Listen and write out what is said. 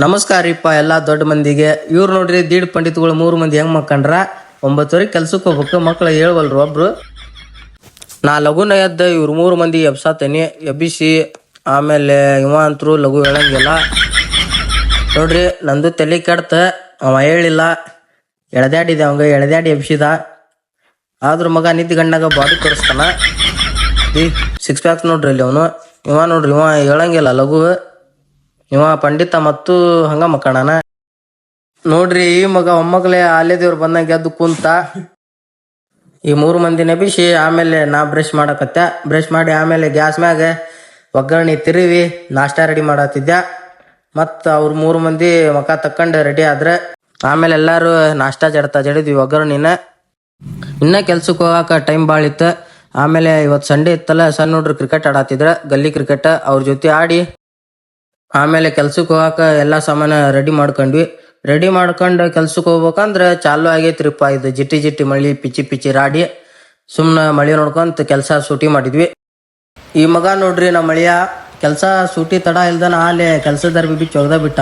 ನಮಸ್ಕಾರಿಪ್ಪ ಎಲ್ಲ ದೊಡ್ಡ ಮಂದಿಗೆ. ಇವ್ರು ನೋಡ್ರಿ ದೀಡ್ ಪಂಡಿತಗಳು 3 ಮಂದಿ ಹೆಂಗ್ ಮಕ್ಕಂಡ್ರ. 9 ಕೆಲ್ಸಕ್ಕೆ ಹೋಗ್ಬೇಕು, ಮಕ್ಳು ಹೇಳ್ವಲ್ರು. ಒಬ್ರು ನಾ ಲಘುನ ಎದ್ದ ಇವ್ರು 3 ಮಂದಿ ಎಬ್ಸಾತೇನಿ. ಎಬ್ಬಿಸಿ ಆಮೇಲೆ ಇವ ಅಂತರೂ ಲಘು ಹೇಳಂಗಿಲ್ಲ ನೋಡ್ರಿ. ನಂದು ತಲೆ ಕೆಡ್ತ, ಅವ ಹೇಳಿಲ್ಲ, ಎಳೆದಾಡಿದೆ ಅವಂಗ, ಎಳೆದಾಡಿ ಎಬ್ಸಿದ. ಆದ್ರೂ ಮಗ ನಿದ್ದೆ ಗಂಡಾಗ ಬಾಡಿ ತೋರಿಸ್ತಾನ. 6 ಪ್ಯಾಕ್ಸ್ ನೋಡ್ರಿ ಅಲ್ಲಿ ಅವನು. ಇವ ನೋಡ್ರಿ, ಇವ ಹೇಳಂಗಿಲ್ಲ ಲಘು. ಇವ ಪಂಡಿತ ಮತ್ತು ಹಂಗ ಮಕ್ಕಣನ ನೋಡ್ರಿ. ಈ ಮಗ ಒಮ್ಮಗಲೇ ಆಲೆ ದೇವ್ರು ಬಂದಂಗ ಎದ್ದು ಕುಂತ. ಈ 3 ಮಂದಿ ನೆಬಿಸಿ ಆಮೇಲೆ ನಾ ಬ್ರಷ್ ಮಾಡಕತ್ತೆ. ಬ್ರಷ್ ಮಾಡಿ ಆಮೇಲೆ ಗ್ಯಾಸ್ ಮ್ಯಾಗ ಒಗ್ಗರಣೆ ತಿರುವಿ ನಾಷ್ಟಾ ರೆಡಿ ಮಾಡತ್ತಿದ್ದೆ. ಮತ್ತು ಅವ್ರು 3 ಮಂದಿ ಮಕ ತಕ್ಕೊಂಡು ರೆಡಿ ಆದ್ರೆ ಆಮೇಲೆ ಎಲ್ಲಾರು ನಾಷ್ಟಾ ಜಡಿದ್ವಿ ಒಗ್ಗರಣಿನ. ಇನ್ನ ಕೆಲ್ಸಕ್ಕೆ ಹೋಗಾಕ ಟೈಮ್ ಭಾಳ ಇತ್ತು. ಆಮೇಲೆ ಇವತ್ತು ಸಂಡೇ ಇತ್ತಲ್ಲ, ಸಣ್ಣ ನೋಡ್ರಿ ಕ್ರಿಕೆಟ್ ಆಡತ್ತಿದ್ರ, ಗಲ್ಲಿ ಕ್ರಿಕೆಟ್. ಅವ್ರ ಜೊತೆ ಆಡಿ ಆಮೇಲೆ ಕೆಲ್ಸಕ್ಕೆ ಹೋಗಾಕ ಎಲ್ಲಾ ಸಾಮಾನ ರೆಡಿ ಮಾಡ್ಕೊಂಡ್ವಿ. ರೆಡಿ ಮಾಡ್ಕೊಂಡು ಕೆಲ್ಸಕ್ಕೆ ಹೋಗ್ಬೇಕಂದ್ರೆ ಚಾಲು ಆಗೈತ್ರಿಪ್ಪ ಇದು ಜಿಟ್ಟಿ ಮಳಿ, ಪಿಚ್ಚಿ ರಾಡಿ. ಸುಮ್ನ ಮಳಿ ನೋಡ್ಕೊಂತ ಕೆಲಸ ಸೂಟಿ ಮಾಡಿದ್ವಿ. ಈ ಮಗ ನೋಡ್ರಿ ನಮ್ಮ ಮಳಿಯ ಕೆಲಸ ಸೂಟಿ ತಡ ಇಲ್ದನ ಆಲೆ ಕೆಲ್ಸದಾರ ಬಿಚ್ಚಿ ಒಗ್ದ ಬಿಟ್ಟ.